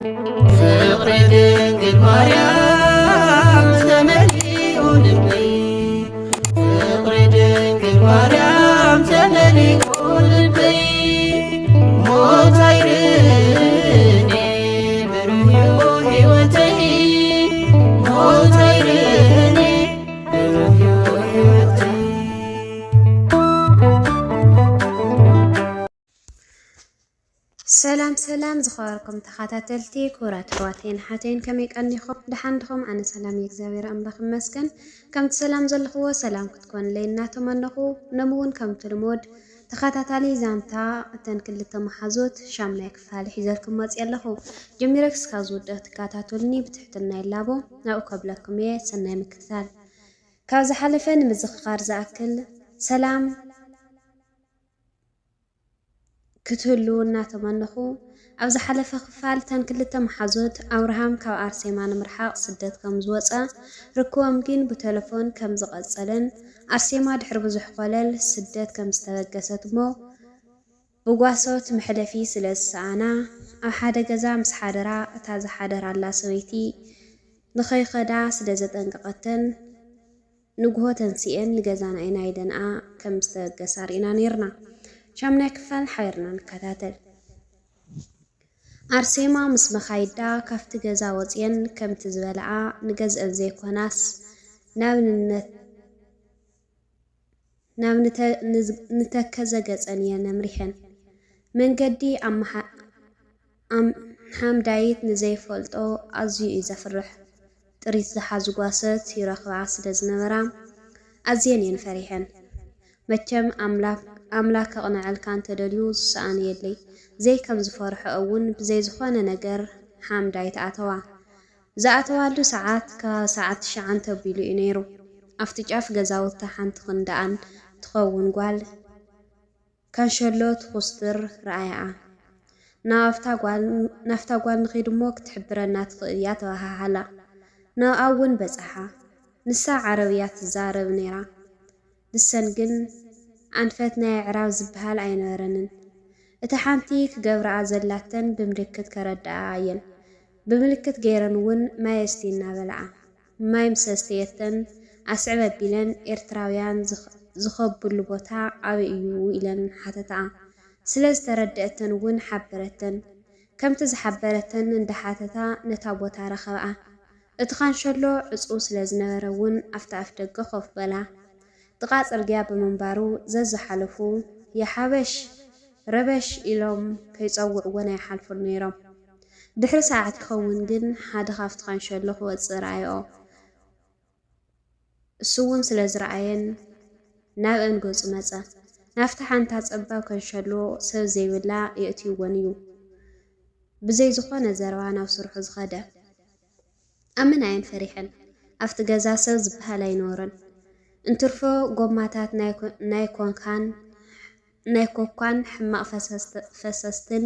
ፍቅሪ ድንግል ማርያም ተመሊኡ ልበይ ፍቅሪ ድንግል ማርያም ተመሊኡ ልበይ ሞት አይርኔ ብሩህ ሕይወተይ ሞት አይርኔ ብሩህ ሕይወተይ ሰላም ሰላም ዝኸበርኩም ተኸታተልቲ ክቡራት ኣሕዋተይን ሓተይን ከመይ ቀኒኹም ድሓንድኹም ኣነ ሰላም የእግዚኣብሔር ኣምላኽ ይመስገን ከምቲ ሰላም ዘለኽዎ ሰላም ክትኮንለይ እናተመነኹ ነምውን ከምቲ ልሙድ ተኸታታሊ ዛንታ እተን ክልተ መሓዞት ሻምናይ ክፋል ሒዘልኩም መፅእ ኣለኹ ጀሚረ ክሳብ ዝውድእ ትከታተሉኒ ብትሕትና ይላቦ ናብኡ ከብለኩም እየ ሰናይ ምክትታል ካብ ዝሓለፈ ንምዝኽኻር ዝኣክል ሰላም ክትህሉ እናተመነኹ ኣብ ዝሓለፈ ክፋል ተን ክልተ መሓዞት ኣብርሃም ካብ ኣርሴማ ንምርሓቕ ስደት ከም ዝወፀ ርክቦም ግን ብቴሌፎን ከም ዝቐፀለን ኣርሴማ ድሕሪ ብዙሕ ኮለል ስደት ከም ዝተበገሰት እሞ ብጓሶት መሕለፊ ስለ ዝሰኣና ኣብ ሓደ ገዛ ምስ ሓደራ እታ ዝሓደራላ ሰበይቲ ንኸይኸዳ ስለ ዘጠንቀቐተን ንግሆ ተንሲአን ንገዛና ኢና ይደንኣ ከም ዝተበገሳ ርኢና ነርና ሻምናይ ክፋል ሓይርና ንከታተል ኣርሴማ ምስ መኻይዳ ካፍቲ ገዛ ወፅየን ከምቲ ዝበልዓ ንገዝአን ዘይኮናስ ናብ ንተከዘ ገፀን እየን ኣምሪሐን መንገዲ ሓምዳይት ንዘይፈልጦ ኣዝዩ እዩ ዘፍርሕ ጥሪት ዝሓዙ ጓሶት ይረኽባ ስለ ዝነበራ ኣዝየን እየን ፈሪሐን መቸም ኣምላክ ከቕንዐልካ እንተደልዩ ዝሰኣን የለይ ዘይ ከም ዝፈርሖ እውን ብዘይ ዝኾነ ነገር ሓምዳይ ተኣተዋ ዝኣተዋሉ ሰዓት ከባቢ ሰዓት 9 ተቢሉ እዩ ነይሩ ኣብቲ ጫፍ ገዛውታ ሓንቲ ክንደኣን ትኸውን ጓል ካንሸሎ ትኹስትር ረኣያ ናፍታ ጓል ንኸይድ እሞ ክትሕብረና ትኽእል እያ ተባሃሃላ ናብኣ እውን በፅሓ ንሳ ዓረብያ ትዛረብ ነይራ ንሰን ግን ኣንፈት ናይ ዕራብ ዝበሃል ኣይነበረንን እቲ ሓንቲ ክገብርኣ ዘላተን ብምልክት ከረድኣ እየን ብምልክት ገይረን እውን ማይ እስቲ እናበልዓ ማይ ምሰስተየተን ኣስዕብ ኣቢለን ኤርትራውያን ዝኸብሉ ቦታ ኣበይ እዩ ኢለን ሓተትኣ ስለ ዝተረድአተን እውን ሓበረተን ከምቲ ዝሓበረተን እንዳሓተታ ነታ ቦታ ረኸብኣ እቲ ካንሸሎ ዕፁ ስለ ዝነበረ እውን ኣፍቲ ኣፍ ደገ ኮፍ በላ ጥቓ ፅርግያ ብምንባሩ ዘዝሓለፉ የሓበሽ ረበሽ ኢሎም ከይፀውዕዎን ኣይሓልፉን ነይሮም ድሕሪ ሰዓት ክኸውን ግን ሓደ ካፍቲ ካንሸሎ ክወፅእ ረኣዮ እሱ እውን ስለ ዝረኣየን ናብአን ገፁ መፀ ናፍቲ ሓንታ ፀባብ ካንሸሎ ሰብ ዘይብላ የእትይዎን እዩ ብዘይ ዝኾነ ዘረባ ናብ ስርሑ ዝኸደ ኣመን ኣየን ፈሪሐን ኣብቲ ገዛ ሰብ ዝበሃል ኣይነበረን እንትርፎ ጎማታት ናይ ኮኳን ሕማቕ ፈሰስትን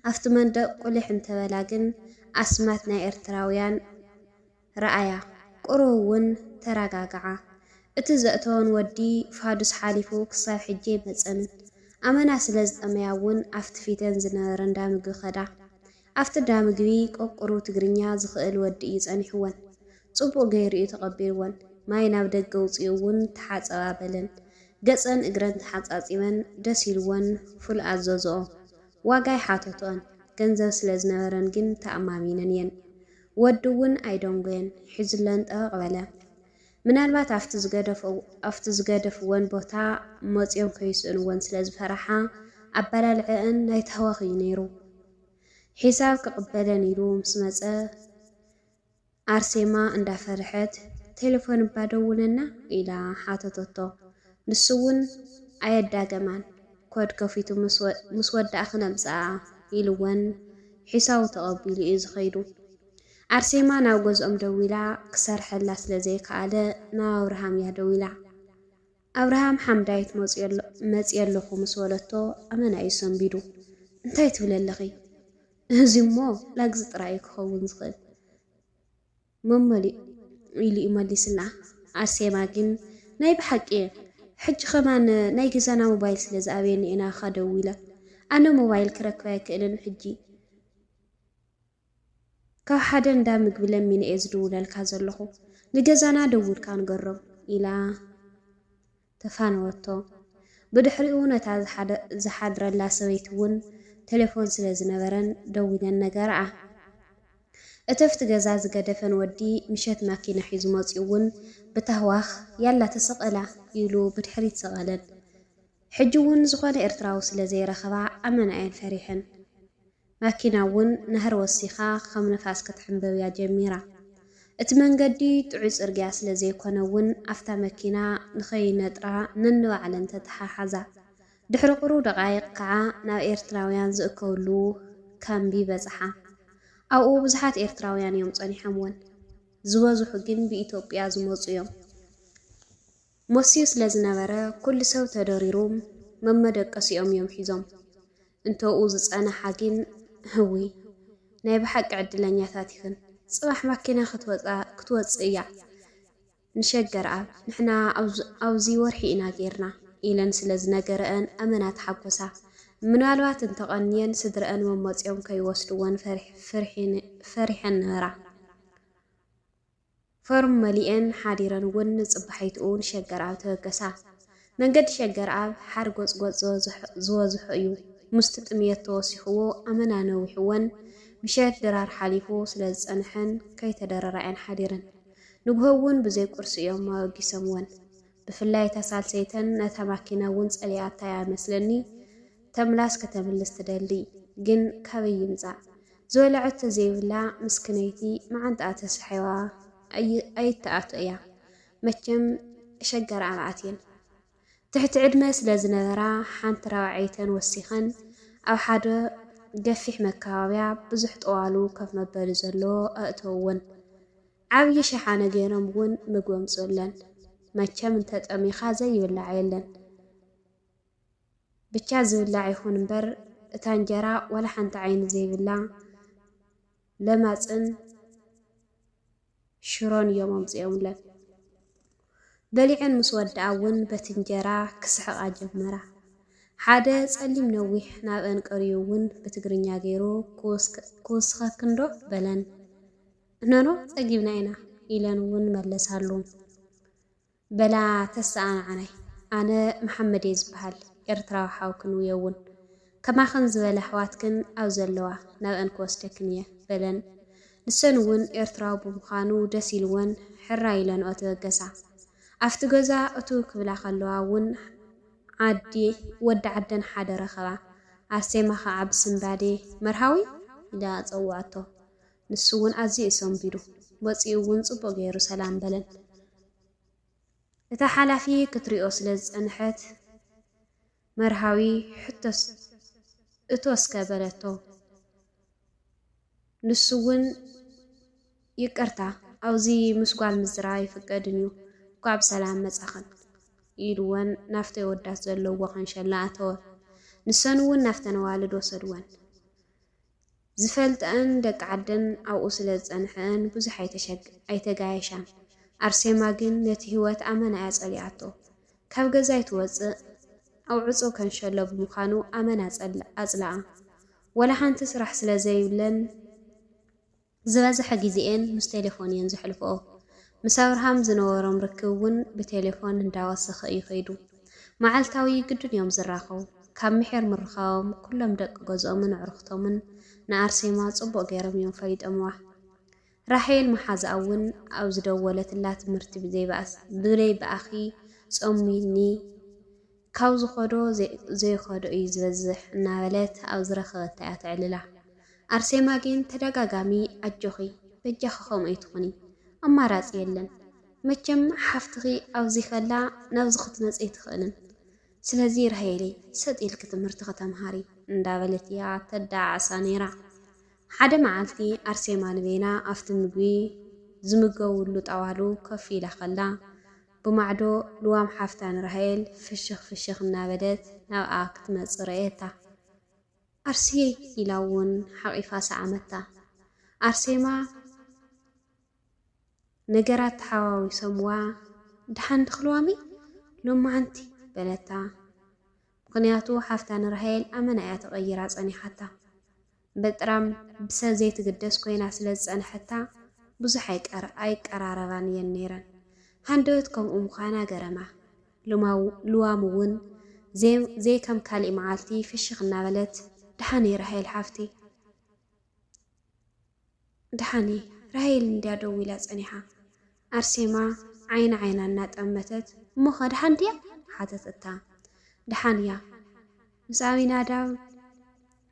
ኣብቲ መንደቕ ቁልሕ እንተበላ ግን ኣስማት ናይ ኤርትራውያን ረኣያ ቁሩብ እውን ተረጋግዓ እቲ ዘእተወን ወዲ ፋዱስ ሓሊፉ ክሳብ ሕጂ መፀንን ኣመና ስለ ዝጠመያ እውን ኣብቲ ፊተን ዝነበረ እንዳ ምግቢ ኸዳ ኣብቲ እንዳ ምግቢ ቆቁሩ ትግርኛ ዝኽእል ወዲ እዩ ፀኒሕወን ፅቡቕ ገይሩ እዩ ተቐቢልወን ማይ ናብ ደገ ውፅኡ እውን ተሓፀባ በለን ገፀን እግረን ተሓፃፂበን ደስ ኢልወን ፉል ኣዘዝኦ ዋጋይ ሓተቶን ገንዘብ ስለ ዝነበረን ግን ተኣማሚነን እየን ወዲ እውን ኣይደንጎየን ሒዙለን ጠበቕ በለ ምናልባት ኣብቲ ዝገደፍወን ቦታ መፂኦም ከይስእንወን ስለ ዝፈራሓ ኣበላልዐአን ናይ ተህዋኽ እዩ ነይሩ ሒሳብ ክቕበለን ኢሉ ምስ መፀ ኣርሴማ እንዳፈርሐት ቴሌፎን ባደውለና ኢላ ሓተተቶ ንሱ እውን ኣየዳገማን ኮድ ከፊቱ ምስ ወዳእ ክነምፅኣ ኢልወን ሒሳቡ ተቐቢሉ እዩ ዝኸይዱ ኣርሴማ ናብ ገዝኦም ደው ኢላ ክሰርሐላ ስለ ዘይከኣለ ናብ ኣብርሃም እያ ደው ኢላ ኣብርሃም ሓምዳይት መፅእ ኣለኹ ምስ በለቶ ኣመና እዩ ሰንቢዱ እንታይ ትብለለኺ እዚ እሞ ላግዚ ጥራይ ክኸውን ዝኽእል መመሊ ኢሉ ይመሊስላ ኣርሴማ ግን ናይ ብሓቂ ሕጂ ኸማን ናይ ገዛና ሞባይል ስለ ዝኣበየኒ ኢና ኸደው ኢለ ኣነ ሞባይል ክረክብ ኣይክእልን ሕጂ ካብ ሓደ እንዳ ምግቢ ለሚነ እየ ዝድውለልካ ዘለኹ ንገዛና ደውልካ ንገሮም ኢላ ተፋነወቶ ብድሕሪኡ ነታ ዝሓድረላ ሰበይቲ እውን ቴሌፎን ስለ ዝነበረን ደው ኢለን ነገርኣ እተፍቲ ገዛ ዝገደፈን ወዲ ምሸት ማኪና ሒዙ መፂኡ እውን ብታህዋኽ ያላ ተሰቐላ ኢሉ ብድሕሪት ሰቐለን ሕጂ እውን ዝኾነ ኤርትራዊ ስለ ዘይረኸባ ኣመና እየን ፈሪሐን ማኪና እውን ነህር ወሲኻ ከም ነፋስ ክትሕንበብያ ጀሚራ እቲ መንገዲ ጥዑይ ጽርግያ ስለ ዘይኮነ እውን ኣፍታ መኪና ንኸይነጥራ ነንባዕለን ተተሓሓዛ ድሕሪ ቁሩብ ደቓይቕ ከዓ ናብ ኤርትራውያን ዝእከውሉ ካምቢ በጽሓ ኣብኡ ብዙሓት ኤርትራውያን እዮም ጸኒሖምዎን ዝበዝሑ ግን ብኢትዮጵያ ዝመፁ እዮም ሞሲዩ ስለ ዝነበረ ኩሉ ሰብ ተደሪሩ መመደቀሲኦም እዮም ሒዞም እንተኡ ዝጸንሓ ግን ህዊ ናይ ብሓቂ ዕድለኛታት ይኽን ጽባሕ ማኪና ክትወፅእ እያ ንሸገር ኣብ ንሕና ኣብዚ ወርሒ ኢና ጌርና ኢለን ስለ ዝነገረአን ኣመናት ሓጎሳ ምናልባት እንተቐንየን ስድረአን መመፂኦም ከይወስድዎን ፈሪሐን ነበራ ፈርም መሊአን ሓዲረን እውን ንጽባሒትኡ ንሸገር ኣብ ተበገሳ መንገዲ ሸገር ኣብ ሓር ጎጽጎጽ ዝበዝሖ እዩ ምስቲ ጥምየት ተወሲኽዎ ኣመና ነዊሕወን ምሸት ድራር ሓሊፉ ስለ ዝጸንሐን ከይተደረራየን ሓዲረን ንግሆ እውን ብዘይ ቁርሲ እዮም መወጊሶምወን ብፍላይ ተሳልሰይተን ነታ ማኪና እውን ጸሊኣታ ይመስለኒ ተምላስ ከተምልስ ትደሊ ግን ካበይ ይምጻእ ዝበልዐቶ ዘይብላ ምስክነይቲ መዓንጣኣ ተስሒዋ ኣይተኣቱ እያ መቸም ሸገር ኣብኣትየን ትሕቲ ዕድመ ስለ ዝነበራ ሓንቲ ራብዓይተን ወሲኸን ኣብ ሓደ ገፊሕ መካባብያ ብዙሕ ጠዋሉ ከፍ መበሊ ዘለዎ ኣእተውወን ዓብዪ ሸሓነ ገይሮም እውን ምግቦም ጽለን መቸም እንተጠሚኻ ዘይብላዕ የለን ብቻ ዝብላዕ ይኹን እምበር እታ እንጀራ ወላ ሓንቲ ዓይኒ ዘይብላ ለማፅን ሽሮን እዮም ኣምፂኦምለን በሊዐን ምስ ወድኣ እውን በቲ እንጀራ ክስሕቓ ጀመራ ሓደ ጸሊም ነዊሕ ናብአን ቀሪዩ እውን ብትግርኛ ገይሩ ክውስኸክንዶ በለን እነኖ ጸጊብና ኢና ኢለን እውን መለሳሉ በላ ተሰኣናዓናይ ኣነ መሓመድ እየ ዝበሃል ኤርትራዊ ሓውክን ውየውን ከማኸን ዝበለ ኣሕዋትክን ኣብ ዘለዋ ናብአን ክወስደክን እየ በለን ንሰን እውን ኤርትራዊ ብምዃኑ ደስ ኢልወን ሕራ ኢለንኦ ተበገሳ ኣፍቲ ገዛ እቱ ክብላ ከለዋ እውን ዓዲ ወዲ ዓደን ሓደ ረኸባ ኣርሴማ ከዓ ብስምባዴ መርሃዊ ኢላ ፀዋዕቶ ንሱ እውን ኣዝዩ እሰንቢዱ ወፂኡ እውን ጽቡቕ ገይሩ ሰላም በለን እታ ሓላፊ ክትሪኦ ስለ ዝጸንሐት መርሃዊ ሕቶስ እቶስከ በለቶ ንሱ እውን ይቅርታ ኣብዚ ምስጓል ምዝራ ይፍቀድን እዩ እኳ ብሰላም መጻኸን ኢሉወን ናፍተ ይወዳት ዘለዎ ኸንሸላ ኣተወ ንሰን እውን ናፍተን ዋልድ ወሰድወን ዝፈልጠን ደቂ ዓደን ኣብኡ ስለ ዝጸንሐን ብዙሕ ኣይተጋየሻን ኣርሴማ ግን ነቲ ህይወት ኣመና እያ ጸሊኣቶ ካብ ገዛ ይትወፅእ ኣውዕጾ ከንሸሎ ብምዃኑ ኣመና ኣጽላኣ ወላ ሓንቲ ስራሕ ስለ ዘይብለን ዝበዝሐ ጊዜአን ምስ ቴሌፎን እየን ዝሕልፍኦ ምስ ኣብርሃም ዝነበሮም ርክብ እውን ብቴሌፎን እንዳወሰኸ እዩ ኸይዱ መዓልታዊ ግድን እዮም ዝራኸቡ ካብ ምሕር ምርኻቦም ኩሎም ደቂ ገዝኦምን ኣዕርኽቶምን ንኣርሴማ ጽቡቕ ገይሮም እዮም ፈሊጦምዋ ራሄል መሓዝኣ እውን ኣብ ዝደወለትላ ትምህርቲ ብዘይ በኣኺ ጾሚኒ ካብ ዝኸዶ ዘይኸዶ እዩ ዝበዝሕ እናበለት ኣብ ዝረኸበታ እያ ትዕልላ ኣርሴማ ግን ተደጋጋሚ ኣጆኺ በጃኺ ከምኡ ኣይትኹኒ ኣማራፂ የለን መቸም ሓፍትኺ ኣብዚ ኸላ ናብዚ ክትመጽእ ትኽእልን ስለዚ ራሄለይ ሰጢልክ ትምህርቲ ከተምሃሪ እንዳበለት እያ ተዳዓሳ ነይራ ሓደ መዓልቲ ኣርሴማ ንቤና ኣብቲ ምግቢ ዝምገቡሉ ጣዋሉ ከፍ ኢላ ኸላ ብማዕዶ ልዋም ሓፍታን ራሄል ፍሽኽ እናበለት ናብኣ ክትመጽእ ረአየታ ኣርሲየ ኢላ እውን ሓቒፋ ሰዓመታ ኣርሴማ ነገራት ተሓዋዊሶምዋ ድሓን ድኽልዋሚ ሎማዓንቲ በለታ ምክንያቱ ሓፍታን ራሄል ኣመና እያ ተቐይራ ጸኒሓታ በጥራም ብሰብ ዘይትግደስ ኮይና ስለ ዝጸንሐታ ብዙሕ ኣይቀራረባን እየን ነይረን ሃንደበት ከምኡ ምዃና ገረማ ልዋም እውን ዘይ ከም ካልእ መዓልቲ ፍሽኽ እናበለት ድሓኒ ራሄል ሓፍቲ ድሓኒ ራሄል እንድያ ደው ኢላ ጸኒሓ ኣርሴማ ዓይና እናጠመተት እሞኸ ድሓን ድያ ሓተት እታ ድሓን እያ ምስ ኣሚናዳብ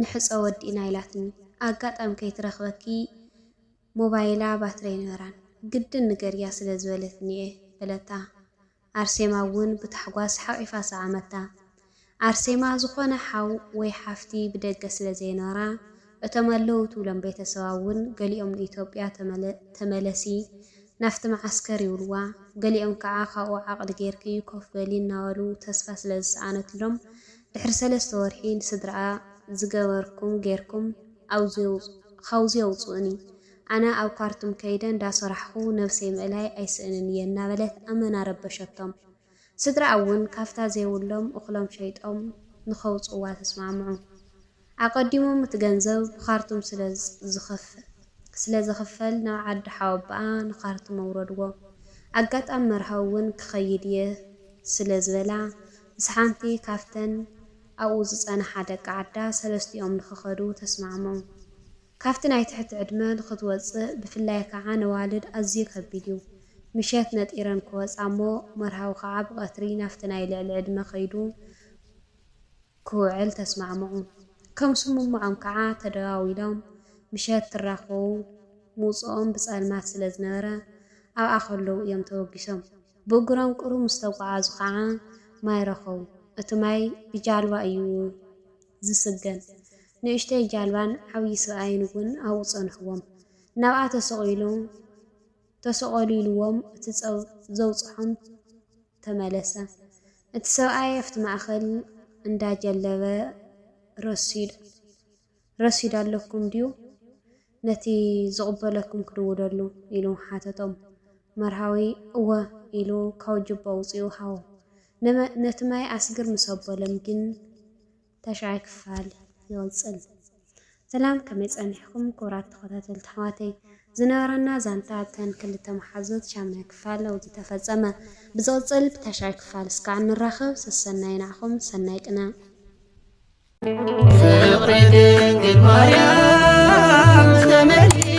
ንሕፀ ወዲእና ኢላትኒ ኣጋጣሚ ከይትረኽበኪ ሞባይላ ባትሪ ይነበራን ግድን ንገርያ ስለ ዝበለትኒ እየ በለታ ኣርሴማ እውን ብታሕጓስ ሓቂፋ ሰዓመታ ኣርሴማ ዝኾነ ሓው ወይ ሓፍቲ ብደገ ስለ ዘይነበራ እቶም ኣለዉ ትብሎም ቤተሰባ እውን ገሊኦም ንኢትዮጵያ ተመለሲ ናፍቲ መዓስከር ይብልዋ ገሊኦም ከዓ ካብኡ ዓቕሊ ጌርኪ ኮፍ በሊ እናበሉ ተስፋ ስለ ዝሰኣነትሎም ድሕሪ 3 ወርሒ ንስድራኣ ዝገበርኩም ጌርኩም ካውዚ የውፅኡኒ ኣነ ኣብ ካርቱም ከይደ እንዳሰራሕኹ ነብሰይ ምእላይ ኣይስእንን እየ እናበለት ኣመና ረበሸቶም ስድራ እውን ካፍታ ዘይብሎም እኽሎም ሸይጦም ንኸውፅዋ ተስማምዑ ኣቐዲሞም እቲ ገንዘብ ብካርቱም ስለ ዝኽፈል ናብ ዓዲ ሓወብኣ ንካርቱም ኣውረድዎ ኣጋጣሚ መርሃዊ እውን ክኸይድ እየ ስለ ዝበላ ምስ ሓንቲ ካፍተን ኣብኡ ዝጸንሓ ደቂ ዓዳ ሰለስቲኦም ንኽኸዱ ተስማዕመዑ ካፍቲ ናይ ትሕቲ ዕድመ ንኽትወፅእ ብፍላይ ከዓ ንዋልድ ኣዝዩ ከቢድ እዩ ምሸት ነጢረን ክወፃ እሞ መርሃዊ ከዓ ብቐትሪ ናፍቲ ናይ ልዕሊ ዕድመ ኸይዱ ክውዕል ተስማዕምዑ ከም ስምምዖም ከዓ ተደዋዊሎም ምሸት ትራኸቡ ምውፅኦም ብጸልማት ስለ ዝነበረ ኣብኣ ከለዉ እዮም ተወጊሶም ብእግሮም ቁሩ ምስ ተጓዓዙ ከዓ ማይ ረኸቡ እቲ ማይ ብጃልባ እዩ ዝስገን ንእሽተይ ጃልባን ዓብዪ ሰብኣይን እውን ኣብኡ ጸንሕዎም ናብኣ ተሰቐሊልዎም እቲ ዘውፅሖም ተመለሰ እቲ ሰብኣይ ኣብቲ ማእኸል እንዳጀለበ ረሲድ ኣለኩም ድዩ ነቲ ዝቕበለኩም ክድውደሉ ኢሉ ሓተቶም መርሃዊ እወ ኢሉ ካብ ጅባ ውፅኡ ሃዎ ነቲ ማይ ኣስግር ምስ ኣበሎም ግን ተሻይ ክፋል ይወፅል ሰላም ከመይ ጸኒሕኩም ክብራት ተኸታተልቲ ኣሕዋተይ ዝነበረና ዛንታ ተን ክልተ መሓዙት ሻምናይ ክፋል ኣብዚ ተፈጸመ ብዝቕፅል ብተሻይ ክፋል እስካዕ ንራኸብ ሰሰናይ ናዕኹም ሰናይ ቅና ፍቕሪ ድንግል ማርያም ተመሊ